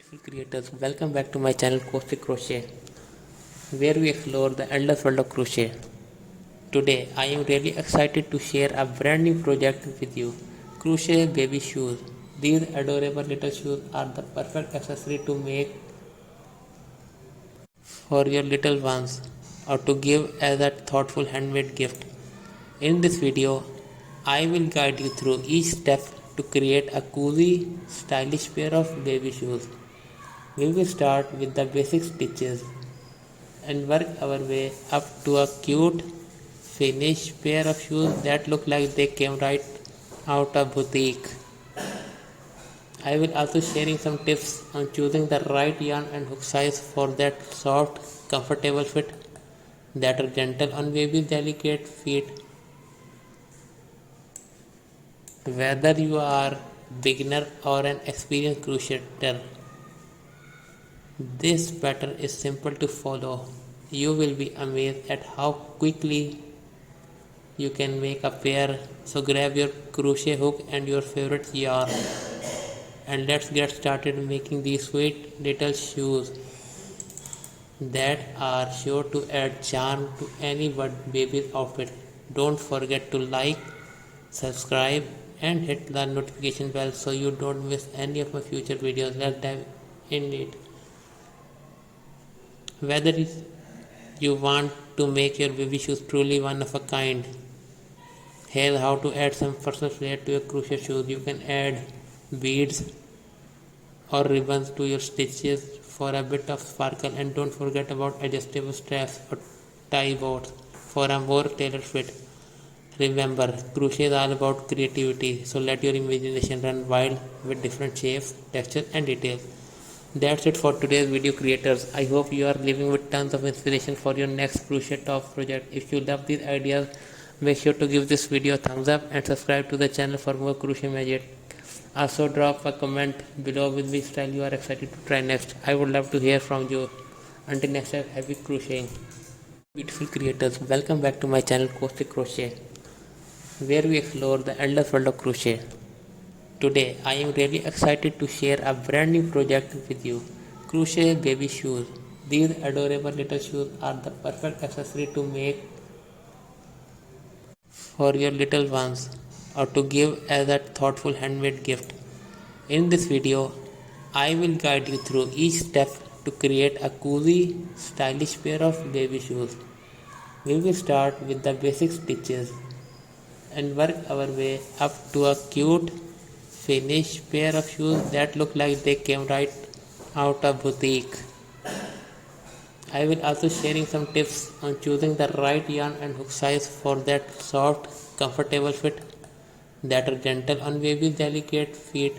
Beautiful creators, welcome back to my channel CROCHET, where we explore the endless world of crochet. Today, I am really excited to share a brand new project with you, crochet baby shoes. These adorable little shoes are the perfect accessory to make for your little ones or to give as a thoughtful handmade gift. In this video, I will guide you through each step to create a cozy, stylish pair of baby shoes. We will start with the basic stitches and work our way up to a cute finished pair of shoes that look like they came right out of boutique. I will also sharing some tips on choosing the right yarn and hook size for that soft, comfortable fit that are gentle on baby's delicate feet. Whether you are beginner or an experienced crocheter, this pattern is simple to follow. You will be amazed at how quickly you can make a pair. So grab your crochet hook and your favorite yarn and let's get started making these sweet little shoes that are sure to add charm to any baby's outfit. Don't forget to like, subscribe and hit the notification bell so you don't miss any of my future videos. Let's dive in it. Whether you want to make your baby shoes truly one of a kind, here's how to add some personal flair to your crochet shoes. You can add beads or ribbons to your stitches for a bit of sparkle, and don't forget about adjustable straps or tie bows for a more tailored fit. Remember, crochet is all about creativity, so let your imagination run wild with different shapes, textures and details. That's it for today's video creators. I hope you are living with tons of inspiration for your next crochet top project. If you love these ideas, make sure to give this video a thumbs up and subscribe to the channel for more crochet magic. Also drop a comment below with which style you are excited to try next. I would love to hear from you. Until next time, happy crocheting. Beautiful creators, welcome back to my channel CROCHET, where we explore the endless world of crochet. Today, I am really excited to share a brand new project with you, crochet baby shoes. These adorable little shoes are the perfect accessory to make for your little ones or to give as a thoughtful handmade gift. In this video, I will guide you through each step to create a cozy, stylish pair of baby shoes. We will start with the basic stitches and work our way up to a cute finished pair of shoes that look like they came right out of boutique. I will also sharing some tips on choosing the right yarn and hook size for that soft, comfortable fit that are gentle on baby's delicate feet.